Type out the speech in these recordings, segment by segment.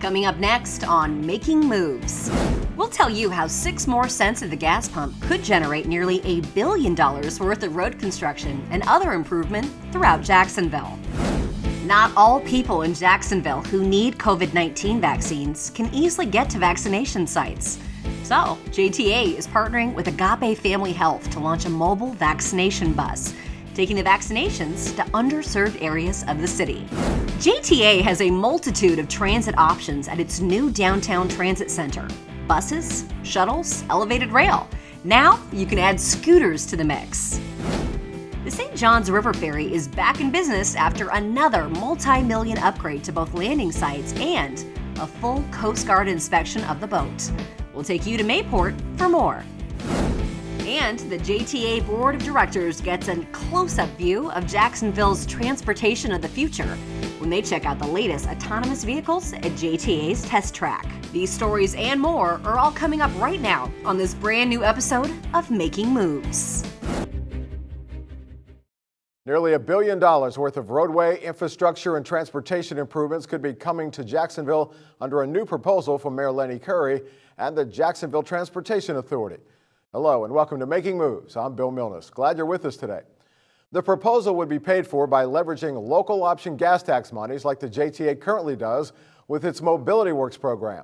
Coming up next on Making Moves, we'll tell you how 6 more cents at the gas pump could generate nearly $1 billion worth of road construction and other improvement throughout Jacksonville. Not all people in Jacksonville who need COVID-19 vaccines can easily get to vaccination sites. So, JTA is partnering with Agape Family Health to launch a mobile vaccination bus, taking the vaccinations to underserved areas of the city. JTA has a multitude of transit options at its new downtown transit center. Buses, shuttles, elevated rail. Now you can add scooters to the mix. The St. Johns River Ferry is back in business after another multi-million upgrade to both landing sites and a full Coast Guard inspection of the boat. We'll take you to Mayport for more. And the JTA Board of Directors gets a close-up view of Jacksonville's transportation of the future when they check out the latest autonomous vehicles at JTA's test track. These stories and more are all coming up right now on this brand new episode of Making Moves. Nearly $1 billion worth of roadway, infrastructure, and transportation improvements could be coming to Jacksonville under a new proposal from Mayor Lenny Curry and the Jacksonville Transportation Authority. Hello and welcome to Making Moves. I'm Bill Milnes. Glad you're with us today. The proposal would be paid for by leveraging local option gas tax monies like the JTA currently does with its Mobility Works program.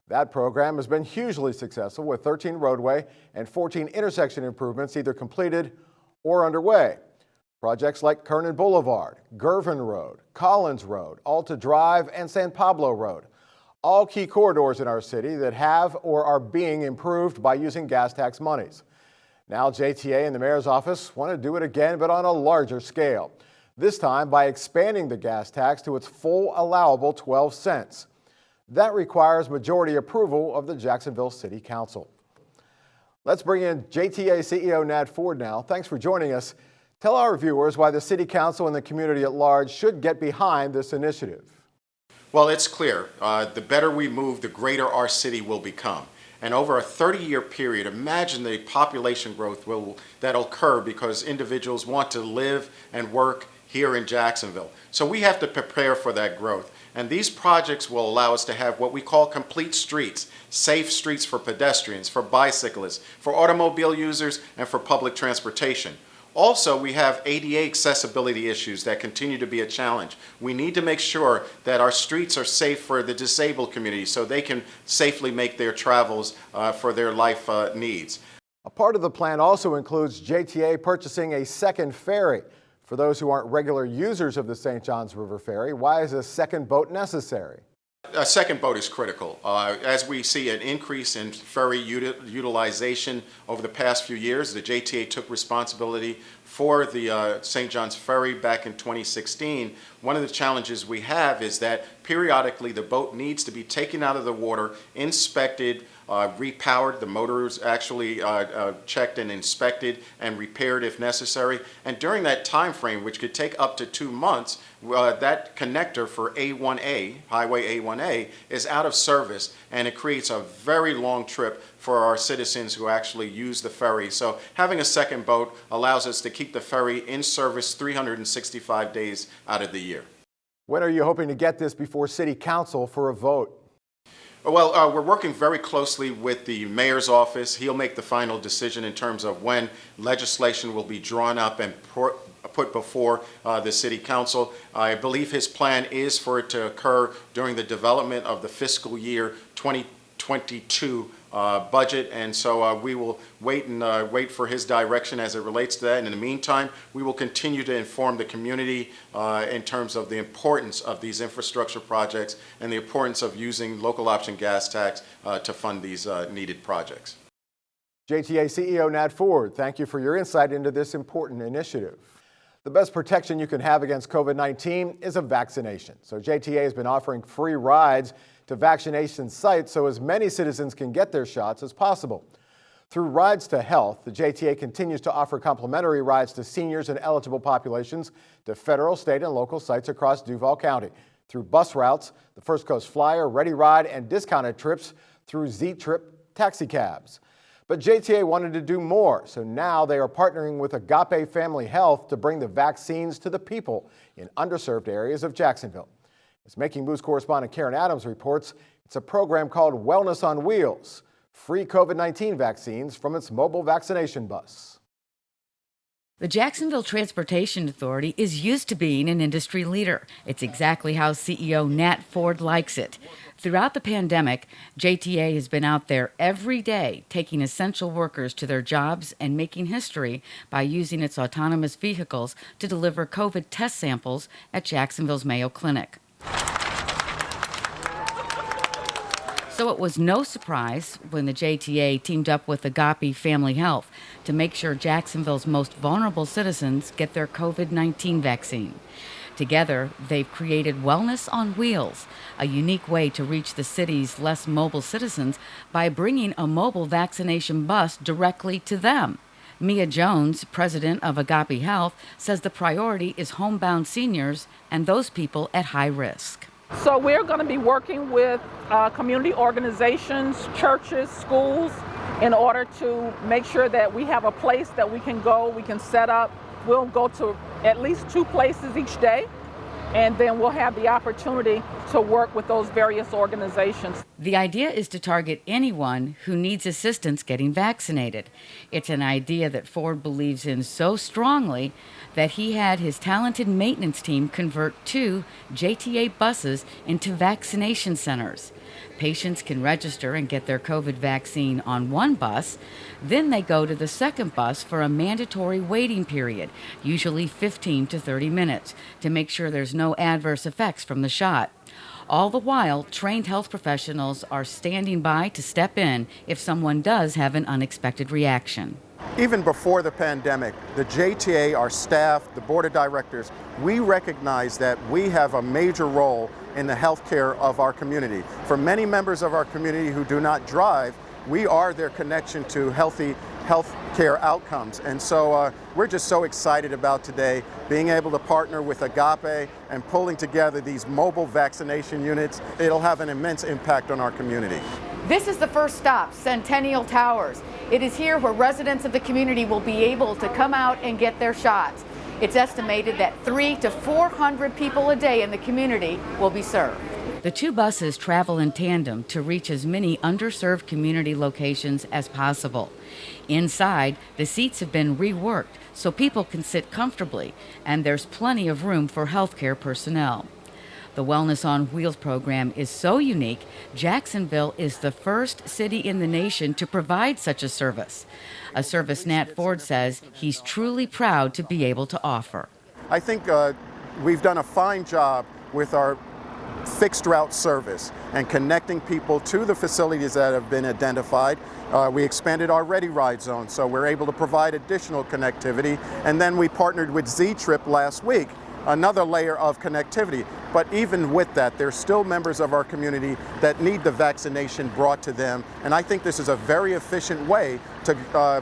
That program has been hugely successful with 13 roadway and 14 intersection improvements either completed or underway. Projects like Kernan Boulevard, Gervin Road, Collins Road, Alta Drive, and San Pablo Road. All key corridors in our city that have or are being improved by using gas tax monies. Now JTA and the mayor's office want to do it again, but on a larger scale. This time by expanding the gas tax to its full allowable 12 cents. That requires majority approval of the Jacksonville City Council. Let's bring in JTA CEO Nat Ford now. Thanks for joining us. Tell our viewers why the City Council and the community at large should get behind this initiative. Well, it's clear. The better we move, the greater our city will become. And over a 30-year period, imagine the population growth that'll occur because individuals want to live and work here in Jacksonville. So we have to prepare for that growth. And these projects will allow us to have what we call complete streets, safe streets for pedestrians, for bicyclists, for automobile users, and for public transportation. Also, we have ADA accessibility issues that continue to be a challenge. We need to make sure that our streets are safe for the disabled community so they can safely make their travels for their life needs. A part of the plan also includes JTA purchasing a second ferry. For those who aren't regular users of the St. Johns River Ferry, why is a second boat necessary? A second boat is critical. As we see an increase in ferry utilization over the past few years, the JTA took responsibility for the St. John's Ferry back in 2016. One of the challenges we have is that periodically the boat needs to be taken out of the water, inspected, repowered. The motor is actually checked and inspected and repaired if necessary. And during that time frame, which could take up to 2 months, that connector for A1A, Highway A1A, is out of service, and it creates a very long trip for our citizens who actually use the ferry. So having a second boat allows us to keep the ferry in service 365 days out of the year. When are you hoping to get this before City Council for a vote? Well, we're working very closely with the mayor's office. He'll make the final decision in terms of when legislation will be drawn up and put before the City Council. I believe his plan is for it to occur during the development of the fiscal year 2022 budget, and so we will wait for his direction as it relates to that. And in the meantime, we will continue to inform the community in terms of the importance of these infrastructure projects and the importance of using local option gas tax to fund these needed projects. JTA CEO Nat Ford, thank you for your insight into this important initiative. The best protection you can have against COVID-19 is a vaccination. So JTA has been offering free rides to vaccination sites so as many citizens can get their shots as possible. Through Rides to Health, the JTA continues to offer complimentary rides to seniors and eligible populations to federal, state, and local sites across Duval County. Through bus routes, the First Coast Flyer, Ready Ride, and discounted trips through Z-Trip taxi cabs. But JTA wanted to do more, so now they are partnering with Agape Family Health to bring the vaccines to the people in underserved areas of Jacksonville. As Making Moves correspondent Karen Adams reports, it's a program called Wellness on Wheels, free COVID-19 vaccines from its mobile vaccination bus. The Jacksonville Transportation Authority is used to being an industry leader. It's exactly how CEO Nat Ford likes it. Throughout the pandemic, JTA has been out there every day taking essential workers to their jobs and making history by using its autonomous vehicles to deliver COVID test samples at Jacksonville's Mayo Clinic. So it was no surprise when the JTA teamed up with Agape Family Health to make sure Jacksonville's most vulnerable citizens get their COVID-19 vaccine. Together, they've created Wellness on Wheels, a unique way to reach the city's less mobile citizens by bringing a mobile vaccination bus directly to them. Mia Jones, president of Agape Health, says the priority is homebound seniors and those people at high risk. So we're going to be working with community organizations, churches, schools, in order to make sure that we have a place that we can go, we can set up. We'll go to at least 2 places each day, and then we'll have the opportunity to work with those various organizations. The idea is to target anyone who needs assistance getting vaccinated. It's an idea that Ford believes in so strongly that he had his talented maintenance team convert 2 JTA buses into vaccination centers. Patients can register and get their COVID vaccine on one bus. Then they go to the second bus for a mandatory waiting period, usually 15 to 30 minutes, to make sure there's no adverse effects from the shot. All the while, trained health professionals are standing by to step in if someone does have an unexpected reaction. Even before the pandemic, the JTA, our staff, the board of directors, we recognize that we have a major role in the health care of our community. For many members of our community who do not drive, we are their connection to healthy health care outcomes. And so we're just so excited about today being able to partner with Agape and pulling together these mobile vaccination units. It'll have an immense impact on our community. This is the first stop, Centennial Towers. It is here where residents of the community will be able to come out and get their shots. It's estimated that 300 to 400 people a day in the community will be served. The 2 buses travel in tandem to reach as many underserved community locations as possible. Inside, the seats have been reworked so people can sit comfortably, and there's plenty of room for healthcare personnel. The Wellness on Wheels program is so unique, Jacksonville is the first city in the nation to provide such a service Nat Ford says he's truly proud to be able to offer. I think we've done a fine job with our fixed route service and connecting people to the facilities that have been identified. We expanded our Ready Ride Zone, so we're able to provide additional connectivity. And then we partnered with Z-Trip last week, another layer of connectivity. But even with that, there's still members of our community that need the vaccination brought to them. And I think this is a very efficient way to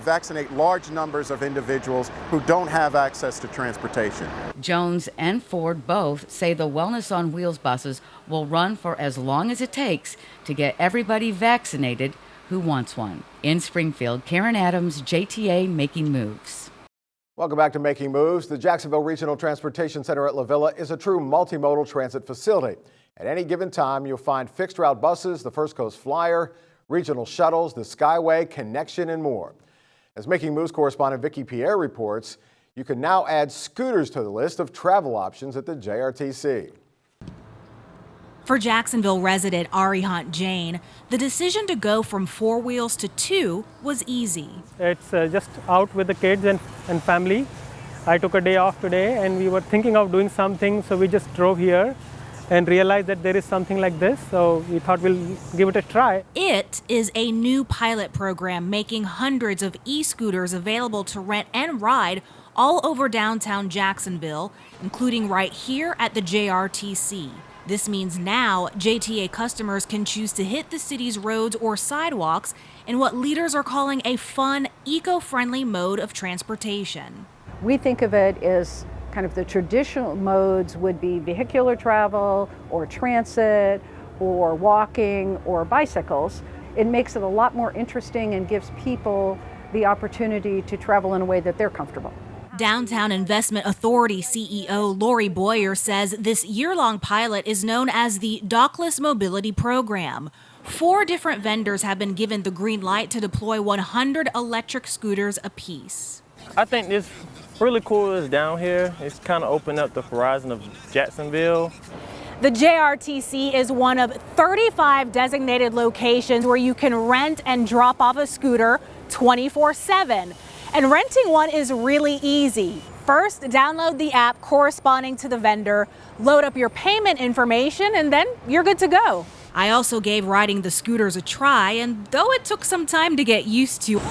vaccinate large numbers of individuals who don't have access to transportation. Jones and Ford both say the Wellness on Wheels buses will run for as long as it takes to get everybody vaccinated who wants one. In Springfield, Karen Adams, JTA Making Moves. Welcome back to Making Moves. The Jacksonville Regional Transportation Center at La Villa is a true multimodal transit facility. At any given time, you'll find fixed route buses, the First Coast Flyer, regional shuttles, the Skyway, Connection, and more. As Making Moves correspondent Vicki Pierre reports, you can now add scooters to the list of travel options at the JRTC. For Jacksonville resident Ari Hunt Jane, the decision to go from 4 wheels to 2 was easy. It's just out with the kids and family. I took a day off today and we were thinking of doing something, so we just drove here and realized that there is something like this, so we thought we'll give it a try. It is a new pilot program making hundreds of e-scooters available to rent and ride all over downtown Jacksonville, including right here at the JRTC. This means now JTA customers can choose to hit the city's roads or sidewalks in what leaders are calling a fun, eco-friendly mode of transportation. We think of it as kind of the traditional modes would be vehicular travel or transit or walking or bicycles. It makes it a lot more interesting and gives people the opportunity to travel in a way that they're comfortable. Downtown Investment Authority CEO Lori Boyer says this year-long pilot is known as the Dockless Mobility Program. 4 different vendors have been given the green light to deploy 100 electric scooters apiece. I think this really cool is down here. It's kind of opened up the horizon of Jacksonville. The JRTC is one of 35 designated locations where you can rent and drop off a scooter 24/7. And renting one is really easy. First, download the app corresponding to the vendor, load up your payment information, and then you're good to go. I also gave riding the scooters a try, and though it took some time to get used to,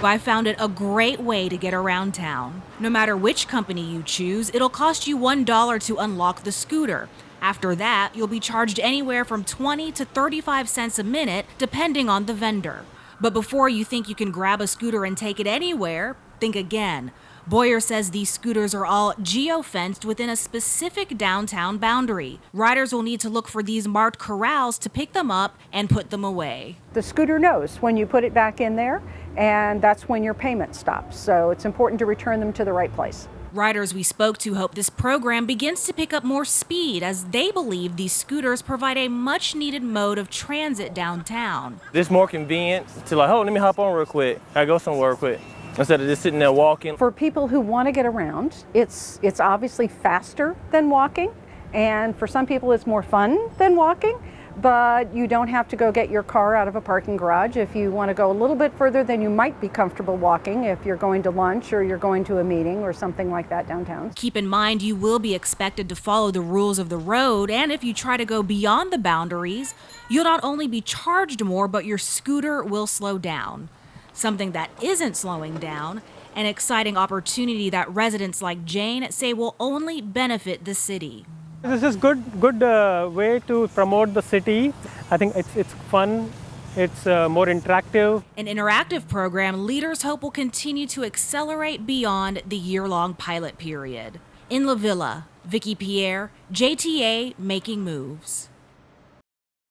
I found it a great way to get around town. No matter which company you choose, it'll cost you $1 to unlock the scooter. After that, you'll be charged anywhere from 20 to 35 cents a minute, depending on the vendor. But before you think you can grab a scooter and take it anywhere, think again. Boyer says these scooters are all geo-fenced within a specific downtown boundary. Riders will need to look for these marked corrals to pick them up and put them away. The scooter knows when you put it back in there, and that's when your payment stops. So it's important to return them to the right place. Riders we spoke to hope this program begins to pick up more speed as they believe these scooters provide a much-needed mode of transit downtown. It's more convenient to like, oh, let me hop on real quick. I go somewhere real quick. Instead of just sitting there walking. For people who want to get around, it's obviously faster than walking, and for some people it's more fun than walking, but you don't have to go get your car out of a parking garage. If you want to go a little bit further than you might be comfortable walking if you're going to lunch or you're going to a meeting or something like that downtown. Keep in mind you will be expected to follow the rules of the road, and if you try to go beyond the boundaries, you'll not only be charged more, but your scooter will slow down. Something that isn't slowing down, an exciting opportunity that residents like Jane say will only benefit the city. This is good way to promote the city. I think it's fun. It's more interactive. An interactive program leaders hope will continue to accelerate beyond the year-long pilot period. In La Villa, Vicki Pierre, JTA Making Moves.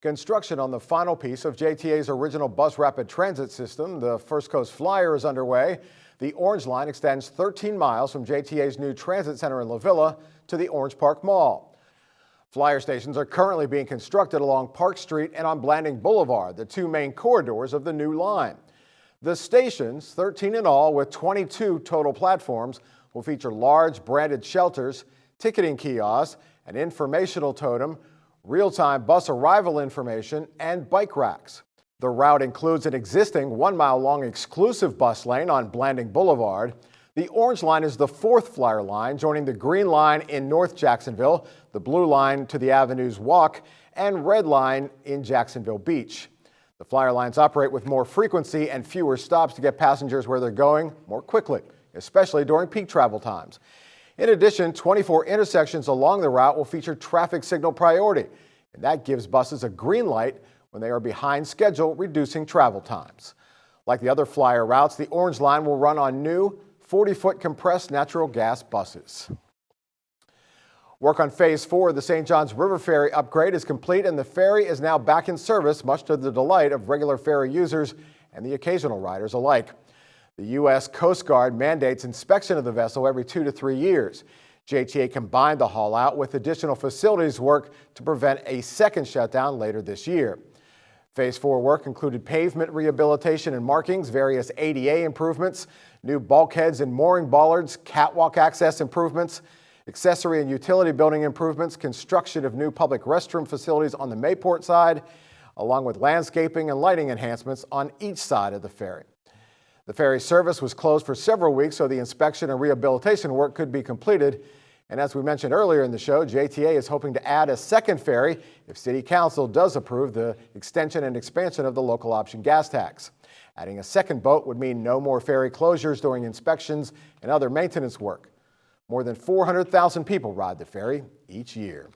Construction on the final piece of JTA's original bus rapid transit system, the First Coast Flyer, is underway. The Orange Line extends 13 miles from JTA's new transit center in La Villa to the Orange Park Mall. Flyer stations are currently being constructed along Park Street and on Blanding Boulevard, the 2 main corridors of the new line. The stations, 13 in all with 22 total platforms, will feature large branded shelters, ticketing kiosks, an informational totem, real-time bus arrival information, and bike racks. The route includes an existing 1-mile-long exclusive bus lane on Blanding Boulevard. The Orange Line is the 4th Flyer line, joining the Green Line in North Jacksonville, the Blue Line to the Avenues Walk, and Red Line in Jacksonville Beach. The Flyer lines operate with more frequency and fewer stops to get passengers where they're going more quickly, especially during peak travel times. In addition, 24 intersections along the route will feature traffic signal priority, and that gives buses a green light when they are behind schedule, reducing travel times. Like the other Flyer routes, the Orange Line will run on new 40-foot compressed natural gas buses. Work on Phase 4 of the St. Johns River Ferry upgrade is complete, and the ferry is now back in service, much to the delight of regular ferry users and the occasional riders alike. The U.S. Coast Guard mandates inspection of the vessel every 2 to 3 years. JTA combined the haul out with additional facilities work to prevent a second shutdown later this year. Phase 4 work included pavement rehabilitation and markings, various ADA improvements, new bulkheads and mooring bollards, catwalk access improvements, accessory and utility building improvements, construction of new public restroom facilities on the Mayport side, along with landscaping and lighting enhancements on each side of the ferry. The ferry service was closed for several weeks so the inspection and rehabilitation work could be completed. And as we mentioned earlier in the show, JTA is hoping to add a second ferry if City Council does approve the extension and expansion of the local option gas tax. Adding a second boat would mean no more ferry closures during inspections and other maintenance work. More than 400,000 people ride the ferry each year.